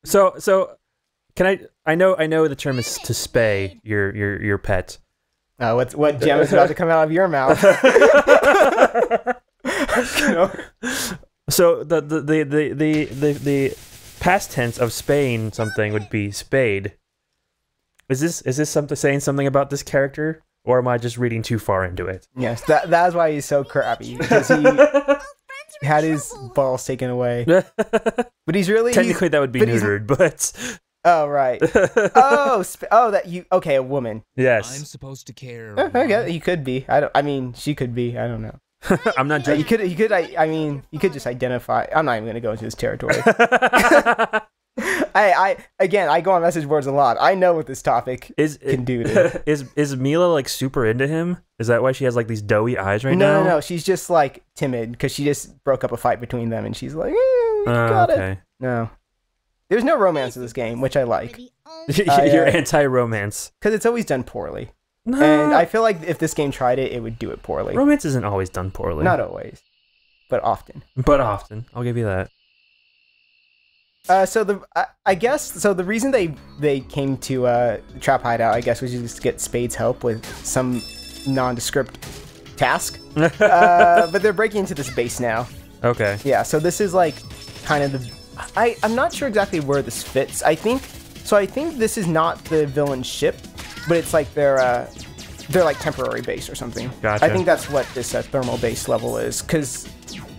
So can I know the term is to spay your pet. What gem is about to come out of your mouth? So the past tense of spaying something would be spayed. Is this saying something about this character, or am I just reading too far into it? Yes, that's why he's so crappy, because he had his balls taken away. But he's really technically that would be neutered, but oh right. Okay, a woman. Yes. I'm supposed to care. Okay, he could be. I mean, she could be. I don't know. I'm not judging. You could just identify. I'm not even going to go into this territory. I go on message boards a lot. I know what this topic can do to Is Mila like super into him? Is that why she has like these doughy eyes right now? No. She's just like timid because she just broke up a fight between them, and she's like, got it. No, there's no romance in this game, which I like. You're anti-romance because it's always done poorly. No. And I feel like if this game tried it, it would do it poorly. Romance isn't always done poorly. Not always, but often. I'll give you that. I guess the reason they came to Trap Hideout, I guess, was just to get Spade's help with some nondescript task. But they're breaking into this base now. Okay. Yeah. So this is like kind of I'm not sure exactly where this fits. I think this is not the villain's ship, but it's like their like temporary base or something. Gotcha. I think that's what this thermal base level is, because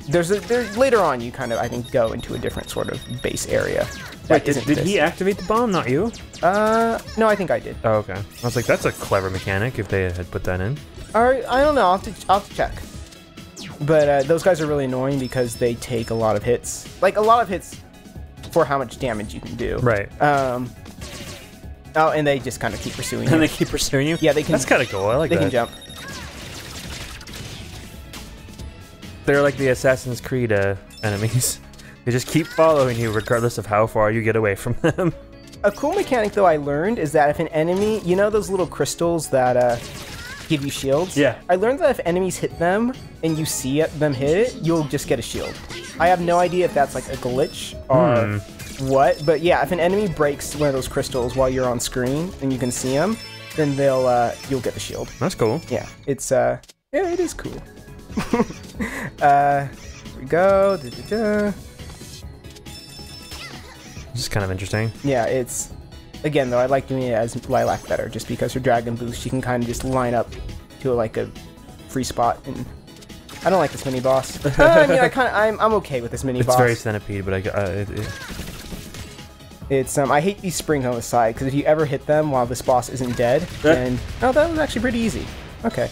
there's later on you kind of, I think, go into a different sort of base area. Wait, did he activate the bomb, not you? No, I think I did. Oh, okay. I was like, that's a clever mechanic if they had put that in. Alright, I don't know. I'll have to check. But those guys are really annoying because they take a lot of hits. Like, a lot of hits for how much damage you can do. Right. Oh, and they just kind of keep pursuing you. And they keep pursuing you? Yeah, they can. That's kind of cool. I like that. They can jump. They're like the Assassin's Creed enemies. They just keep following you regardless of how far you get away from them. A cool mechanic, though, I learned is that if an enemy... You know those little crystals that give you shields? Yeah. I learned that if enemies hit them and you see them hit it, you'll just get a shield. I have no idea if that's like a glitch or what, but yeah, if an enemy breaks one of those crystals while you're on screen and you can see them, then you'll get the shield. That's cool. Yeah, it's yeah, it is cool. Here we go. This is kind of interesting. Yeah, it's... Again, though, I like doing it as Lilac better, just because her Dragon Boost, she can kind of just line up to like a free spot, and I don't like this mini boss. I mean, I'm okay with this mini boss. It's very centipede, but it's I hate these springs on the side, because if you ever hit them while this boss isn't dead, then that was actually pretty easy. Okay,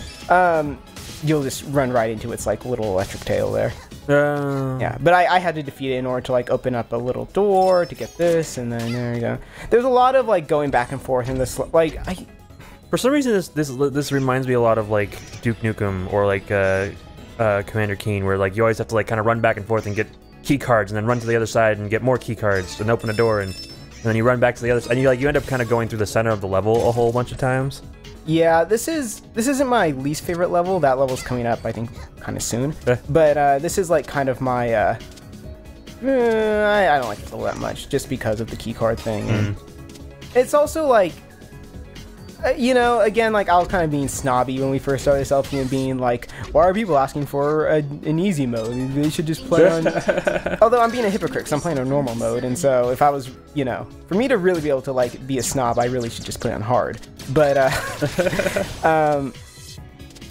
you'll just run right into its like little electric tail there. Yeah, but I had to defeat it in order to like open up a little door to get this, and then there you go. There's a lot of like going back and forth in this. Like for some reason this reminds me a lot of like Duke Nukem or like Commander Keen, where like you always have to like kind of run back and forth and get key cards, and then run to the other side and get more key cards and open a door, and then you run back to the other side, and you end up kind of going through the center of the level a whole bunch of times. Yeah, this isn't my least favorite level. That level's coming up, I think, kind of soon. But this is like kind of my I don't like this level that much, just because of the keycard thing. And it's also like, you know, again, like I was kind of being snobby when we first started this LP and being like, why are people asking for an easy mode? They should just play on... Although I'm being a hypocrite because I'm playing on normal mode, and so if I was, you know, for me to really be able to like be a snob, I really should just play on hard. But, I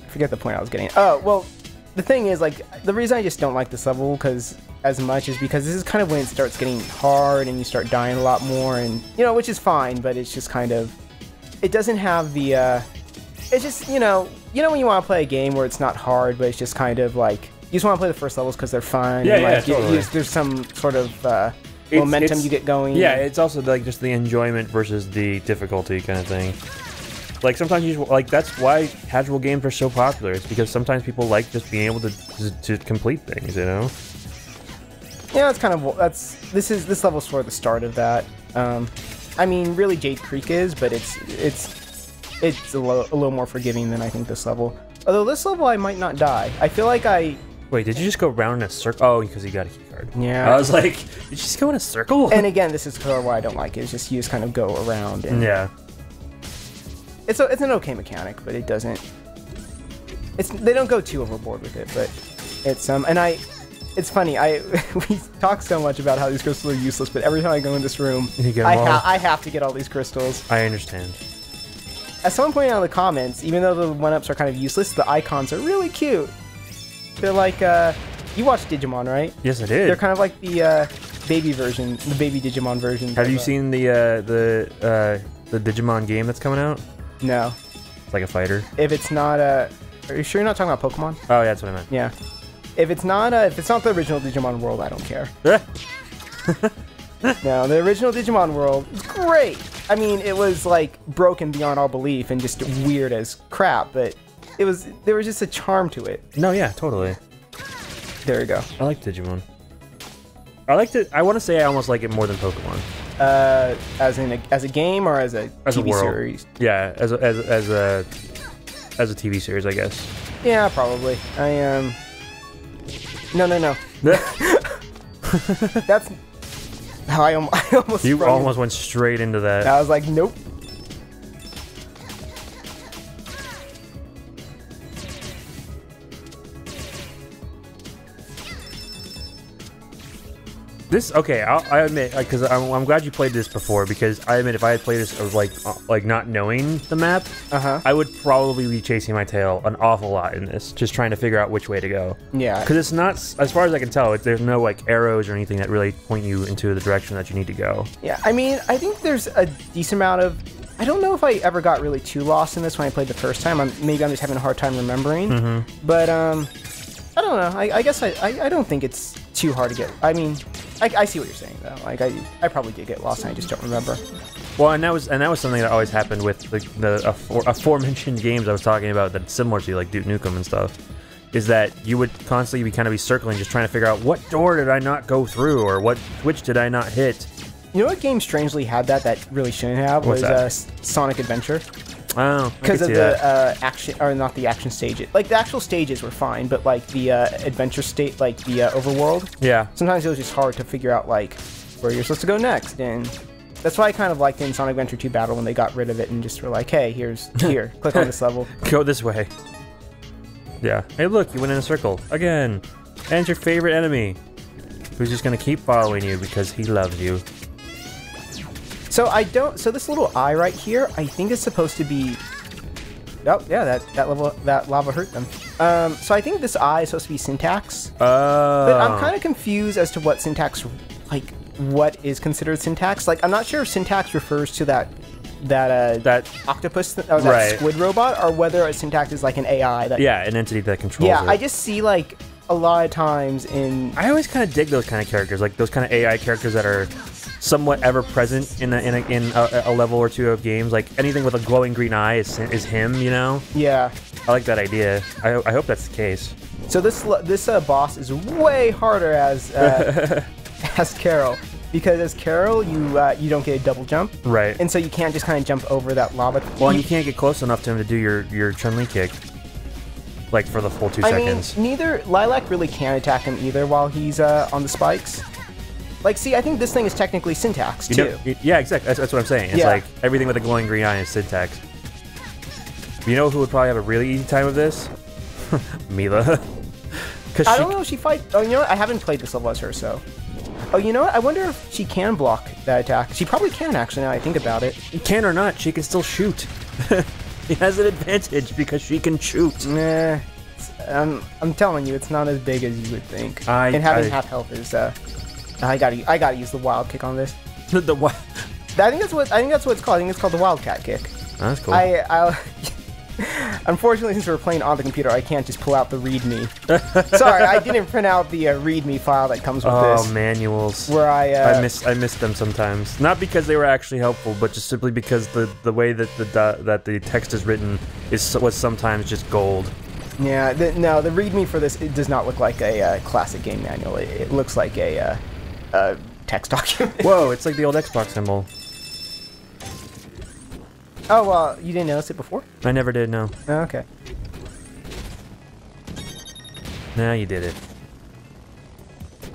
forget the point I was getting at. Oh, well, the thing is, like, the reason I just don't like this level as much is because this is kind of when it starts getting hard and you start dying a lot more, and, you know, which is fine, but it's just kind of... It doesn't have the, it's just, you know when you want to play a game where it's not hard, but it's just kind of like, you just want to play the first levels because they're fun. Yeah, and, like, yeah, totally. There's some sort of momentum you get going. Yeah, it's also like just the enjoyment versus the difficulty kind of thing. Like sometimes you like that's why casual games are so popular. It's because sometimes people like just being able to complete things, you know. Yeah, that's kind of this level's sort of the start of that. I mean, really, Jade Creek is, but it's a little more forgiving than I think this level. Although this level, I might not die. I feel like Wait, did you just go around in a circle? Oh, because you got a key card. Yeah. I was like, did you just go in a circle? And again, this is why I don't like it. It's just you just kind of go around. And yeah. It's an okay mechanic, but it doesn't. They don't go too overboard with it, but it's It's funny. We talk so much about how these crystals are useless, but every time I go in this room, I have to get all these crystals. I understand. As someone pointed out in the comments, even though the one-ups are kind of useless, the icons are really cute. They're like, you watched Digimon, right? Yes, I did. They're kind of like the baby version, the baby Digimon version. Have you seen the Digimon game that's coming out? No. It's like a fighter. If it's not are you sure you're not talking about Pokemon? Oh, yeah, that's what I meant. Yeah. If it's not the original Digimon World, I don't care. No, the original Digimon World is great. I mean, it was like broken beyond all belief and just weird as crap, but there was just a charm to it. No, yeah, totally. There you go. I like Digimon. I want to say I almost like it more than Pokemon. As a game or as a TV series? Yeah, as a TV series, I guess. Yeah, probably. No. That's how I almost. You almost went straight into that. I was like, nope. Okay, I admit, because I'm glad you played this before, because I admit if I had played this like not knowing the map, I would probably be chasing my tail an awful lot in this, just trying to figure out which way to go. Yeah. Because it's not, as far as I can tell, there's no like arrows or anything that really point you into the direction that you need to go. Yeah, I mean, I think there's a decent amount of. I don't know if I ever got really too lost in this when I played the first time. Maybe I'm just having a hard time remembering. But I don't know. I guess I don't think it's too hard to get. I mean. I see what you're saying though. Like I probably did get lost and I just don't remember. Well, and that was something that always happened with the aforementioned games I was talking about that's similar to like Duke Nukem and stuff. Is that you would constantly be circling, just trying to figure out what door did I not go through or which did I not hit. You know what game strangely had that really shouldn't have was Sonic Adventure. Oh, because of the action, or not the action stages. Like the actual stages were fine, but like the adventure state, like the overworld. Yeah. Sometimes it was just hard to figure out like where you're supposed to go next, and that's why I kind of liked in Sonic Adventure 2 Battle when they got rid of it and just were like, hey, here, click on this level. Go this way. Yeah. Hey, look, you went in a circle again, and it's your favorite enemy, who's just gonna keep following you because he loves you. So so this little eye right here, I think is supposed to be, oh yeah, that lava hurt them. So I think this eye is supposed to be syntax. But I'm kind of confused as to what syntax, like what is considered syntax. Like I'm not sure if syntax refers to that octopus, or that squid robot, or whether a syntax is like an AI that. Yeah, an entity that controls it. Yeah, I just see like a lot of times I always kind of dig those kind of characters, like those kind of AI characters that are somewhat ever present in a level or two of games. Like anything with a glowing green eye is him, you know? Yeah. I like that idea. I hope that's the case. So this boss is way harder as as Carol, because as Carol you don't get a double jump. Right. And so you can't just kind of jump over that lava. Well, and you can't get close enough to him to do your Chun-Li kick. Like for the full 2 seconds. I mean, neither Lilac really can attack him either while he's on the spikes. Like, see, I think this thing is technically syntax too. Yeah, exactly. That's what I'm saying. It's like everything with a glowing green eye is syntax. You know who would probably have a really easy time with this? Mila. I don't know if she fights. Oh, you know what? I haven't played this level as her, so. Oh, you know what? I wonder if she can block that attack. She probably can, actually, now I think about it. Can or not, she can still shoot. She has an advantage because she can shoot. Nah, I'm telling you, it's not as big as you would think. And having half health is. I gotta use the wild kick on this. The what? I think that's what it's called. I think it's called the wildcat kick. Oh, that's cool. Unfortunately, since we're playing on the computer, I can't just pull out the README. Sorry, I didn't print out the README file that comes with this. Oh, manuals. Where I miss them sometimes. Not because they were actually helpful, but just simply because the way that the text is written was sometimes just gold. Yeah, the README for this, it does not look like a classic game manual. It looks like a text document. Whoa, it's like the old Xbox symbol. Oh, well, you didn't notice it before? I never did, no. Oh, okay. Nah, you did it.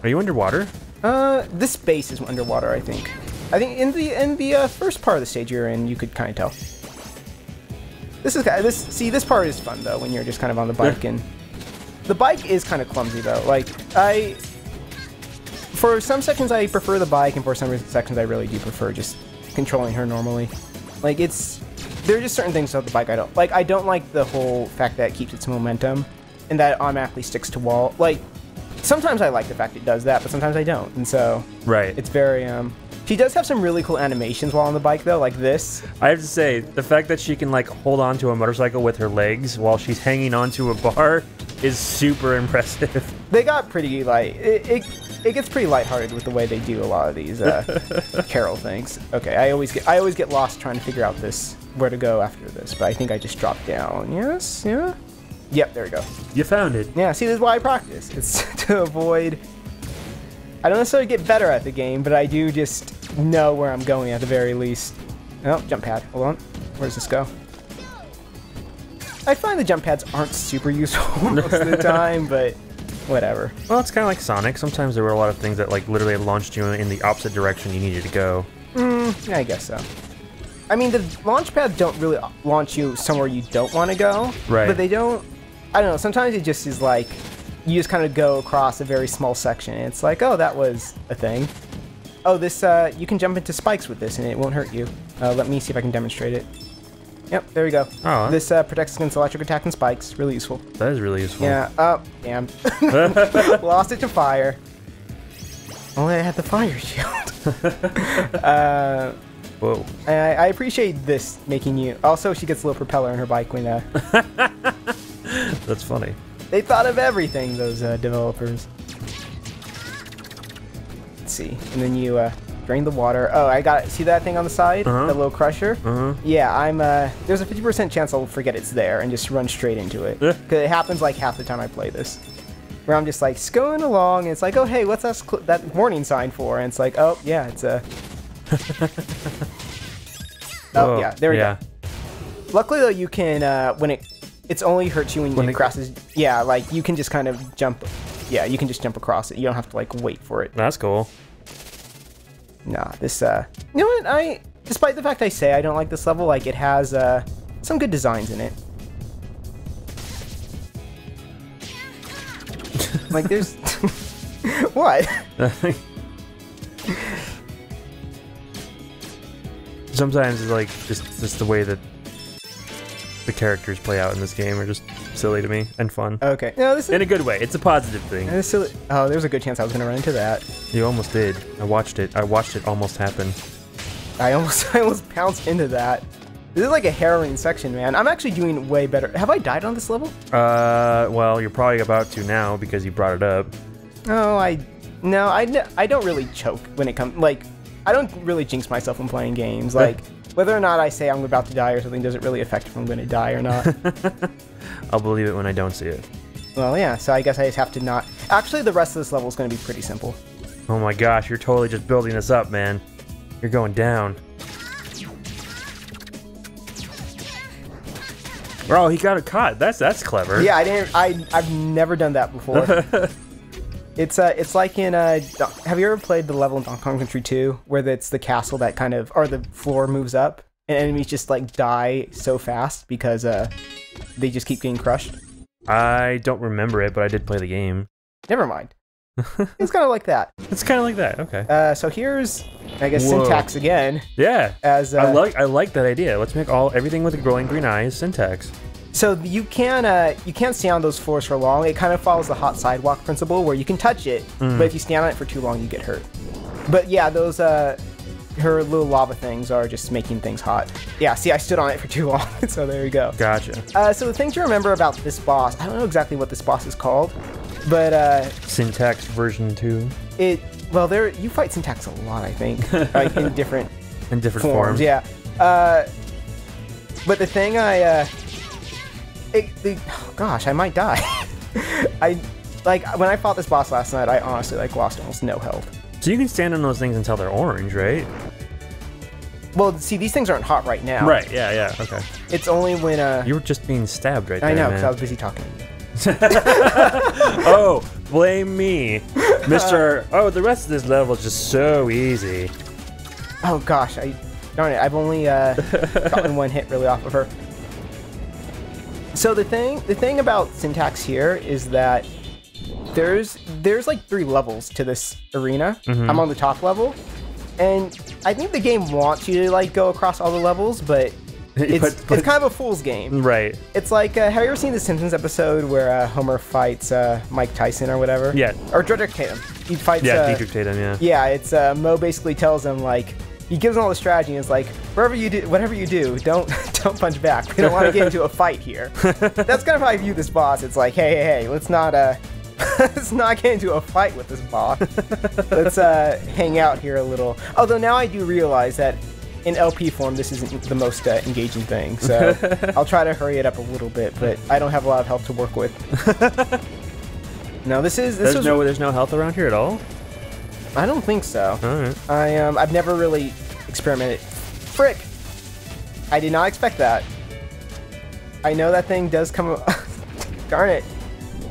Are you underwater? This base is underwater, I think. I think in the first part of the stage you're in, you could kind of tell. This part is fun though when you're just kind of on the bike, and the bike is kind of clumsy though. Like for some sections I prefer the bike, and for some sections I really do prefer just controlling her normally. Like there are just certain things about the bike I don't like. I don't like the whole fact that it keeps its momentum and that it automatically sticks to wall. Like sometimes I like the fact it does that, but sometimes I don't, and so it's very She does have some really cool animations while on the bike, though, like this. I have to say, the fact that she can, like, hold on to a motorcycle with her legs while she's hanging onto a bar is super impressive. They got pretty, like, it gets pretty lighthearted with the way they do a lot of these Carol things. Okay, I always get lost trying to figure out where to go after this, but I think I just dropped down. Yes, yeah? Yep, there we go. You found it. Yeah, see, this is why I practice. It's to avoid... I don't necessarily get better at the game, but I do just know where I'm going at the very least. Oh, jump pad. Hold on. Where does this go? I find the jump pads aren't super useful most of the time, but whatever. Well, it's kind of like Sonic. Sometimes there were a lot of things that like literally launched you in the opposite direction you needed to go. Yeah, I guess so. I mean, the launch pads don't really launch you somewhere you don't want to go. Right. But they don't... I don't know. Sometimes it just is like... You just kind of go across a very small section, and it's like, oh, that was a thing. Oh, this, you can jump into spikes with this, and it won't hurt you. Let me see if I can demonstrate it. Yep, there we go. Oh. This protects against electric attack and spikes. Really useful. That is really useful. Yeah, oh, damn. Lost it to fire. Only I had the fire shield. Whoa. I appreciate this making you... Also, she gets a little propeller in her bike when... That's funny. They thought of everything, those developers. Let's see. And then you drain the water. Oh, I got... See that thing on the side? The little crusher? Yeah, there's a 50% chance I'll forget it's there and just run straight into it. Because it happens like half the time I play this. Where I'm just like going along, and it's like, oh, hey, what's that warning sign for? And it's like, oh, yeah, it's a... Oh, yeah, there we go. Luckily, though, you can, when it's only hurts you when it crosses. Yeah, like, you can just kind of jump. Yeah, you can just jump across it. You don't have to, like, wait for it. That's cool. Nah, this, you know what? Despite the fact I say I don't like this level, like, it has, some good designs in it. Like, there's... What? Sometimes it's like just the way that the characters play out in this game are just silly to me and fun. Okay. No, this is in a good way. It's a positive thing. Oh, there's a good chance I was gonna run into that. You almost did. I watched it almost happen. I almost pounced into that. This is like a harrowing section, man. I'm actually doing way better. Have I died on this level? Well, you're probably about to now because you brought it up. Oh, I don't really choke when it comes, like, I don't really jinx myself when playing games. Like, whether or not I say I'm about to die or something doesn't really affect if I'm going to die or not. I'll believe it when I don't see it. Well, yeah, so I guess I just have to not... Actually, the rest of this level is going to be pretty simple. Oh my gosh, you're totally just building this up, man. You're going down. Oh, he got it caught. That's clever. Yeah, I've never done that before. It's like in have you ever played the level in Donkey Kong Country 2 where it's the castle that kind of, or the floor moves up and enemies just like die so fast because they just keep getting crushed? I don't remember it, but I did play the game. Never mind. It's kind of like that. It's kind of like that. Okay. So here's, I guess, syntax again. Yeah. As I like that idea. Let's make everything with the glowing green eyes syntax. So you can't stay on those floors for long. It kind of follows the hot sidewalk principle where you can touch it, but if you stand on it for too long, you get hurt. But yeah, those her little lava things are just making things hot. Yeah, see, I stood on it for too long, so there you go. Gotcha. So the thing to remember about this boss, I don't know exactly what this boss is called, but Syntax version 2. Well, you fight Syntax a lot, I think, like in different forms. Yeah. But the thing oh gosh, I might die. When I fought this boss last night, I honestly lost almost no health. So you can stand on those things until they're orange, right? Well, see, these things aren't hot right now. Right, yeah, okay. It's only when You were just being stabbed right there, I know, man. because I was busy talking. Oh, blame me, Mr. Oh, the rest of this level is just so easy. Oh gosh, darn it! I've only gotten one hit really off of her. So the thing about Syntax here is that there's like 3 levels to this arena. I'm on the top level, and I think the game wants you to like go across all the levels, but it's kind of a fool's game. Right. It's like, have you ever seen the Simpsons episode where Homer fights Mike Tyson or whatever? Yeah. Or Dredrick Tatum. He fights. Yeah, Dredrick Tatum. Yeah. Yeah, it's Mo basically tells him like. He gives him all the strategy and is like, whatever you do, don't punch back. We don't want to get into a fight here. That's kind of how I view this boss. It's like, hey, let's not let's not get into a fight with this boss. Let's hang out here a little. Although now I do realize that in LP form, this isn't the most engaging thing. So I'll try to hurry it up a little bit, but I don't have a lot of health to work with. No, there's no health around here at all? I don't think so. Alright. I've never really experimented. Frick! I did not expect that. I know that thing does come. Darn it!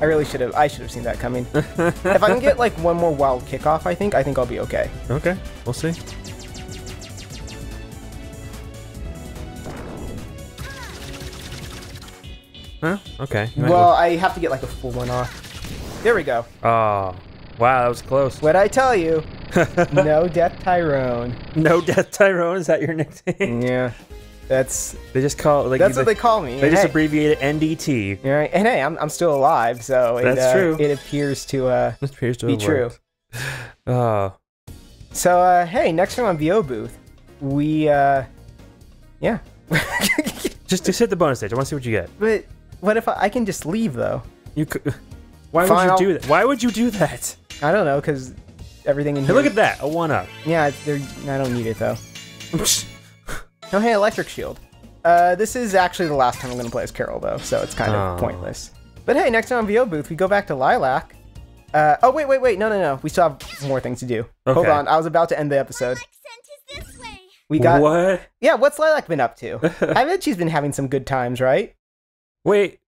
I should have seen that coming. If I can get like one more wild kickoff, I think I'll be okay. Okay, we'll see. Huh? Okay. Well, I have to get like a full one off. There we go. Oh. Wow, that was close. What'd I tell you? No Death Tyrone. No Death Tyrone? Is that your nickname? Yeah. They just call it like that's what they call me. They just abbreviate it NDT. Yeah, and hey, I'm still alive, so that's true. It appears to be true. Oh. So hey, next time on VO Booth, we yeah. just hit the bonus stage. I want to see what you get. But what if I can just leave though? You could. Why would you do that? Why would you do that? I don't know, because everything in here... Hey, look at that, a 1-up. Yeah, I don't need it, though. Oh, hey, Electric Shield. This is actually the last time I'm going to play as Carol, though, so it's kind of pointless. But hey, next time on VO Booth, we go back to Lilac. Oh, wait, no. We still have more things to do. Okay. Hold on, I was about to end the episode. We got... What? Yeah, what's Lilac been up to? I bet she's been having some good times, right? Wait,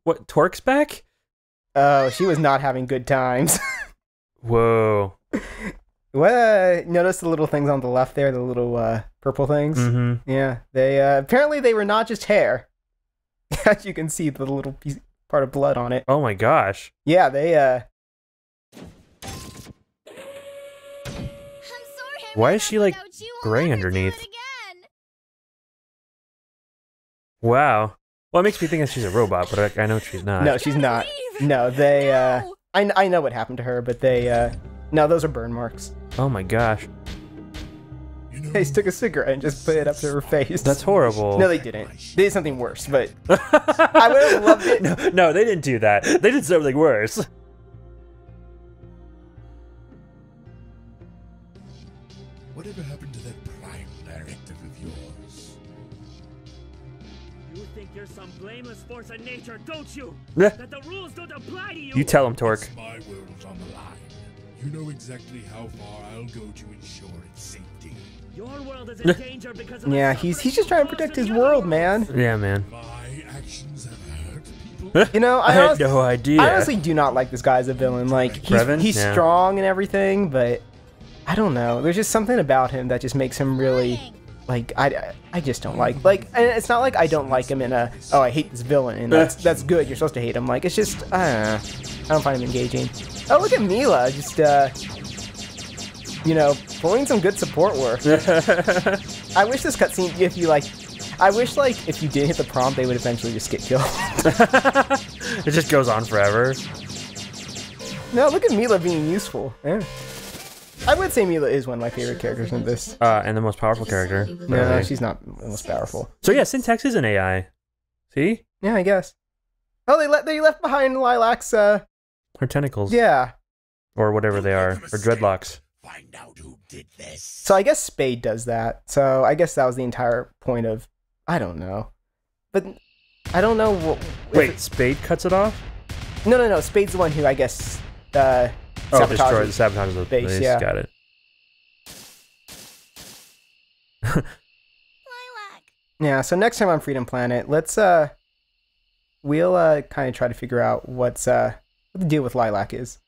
what, Torque's back? Oh, she was not having good times. Whoa. What? Notice the little things on the left there, the little purple things? Mm-hmm. Yeah, they apparently they were not just hair. As you can see, the little piece, part of blood on it. Oh my gosh. Yeah, they Why is she like gray underneath? Wow. Well, it makes me think that she's a robot, but I know she's not. No, she's not. No, they, I know what happened to her, but they, no, those are burn marks. Oh my gosh. They took a cigarette and just put it up to her face. That's horrible. No, they didn't. They did something worse, but I would have loved it. No, they didn't do that. They did something worse. Whatever happened to that prime directive of yours? You think you're some blameless force of nature, don't you? That the rules don't apply to you. You tell him, Torque. My world's on the line. You know exactly how far I'll go to ensure its safety. Your world is in danger because of yeah, he's just trying to protect his world, man. Yeah, man. My actions have hurt people. You know, I had no idea. I honestly do not like this guy as a villain. Like, he's strong and everything, but I don't know. There's just something about him that just makes him really, like, I just don't like. Like, and it's not like I don't like him in a, oh, I hate this villain, and that's good. You're supposed to hate him. Like, it's just, I don't know. I don't find him engaging. Oh, look at Mila, just, you know, pulling some good support work. I wish this cutscene, if you, like, I wish, like, if you did hit the prompt, they would eventually just get killed. It just goes on forever. No, look at Mila being useful. Yeah. I would say Mila is one of my favorite characters in this. And the most powerful character. No, she's not the most powerful. So yeah, Syntax is an AI. See? Yeah, I guess. Oh, they left behind Lilac's, her tentacles. Yeah. Or whatever they are. Or dreadlocks. Find out who did this. So I guess Spade does that. So I guess that was the entire point of... I don't know. But I don't know what... Wait, Spade cuts it off? No. Spade's the one who, I guess, sabotages the base. Yeah. Got it. Yeah, so next time on Freedom Planet, let's we'll kind of try to figure out what the deal with Lilac is.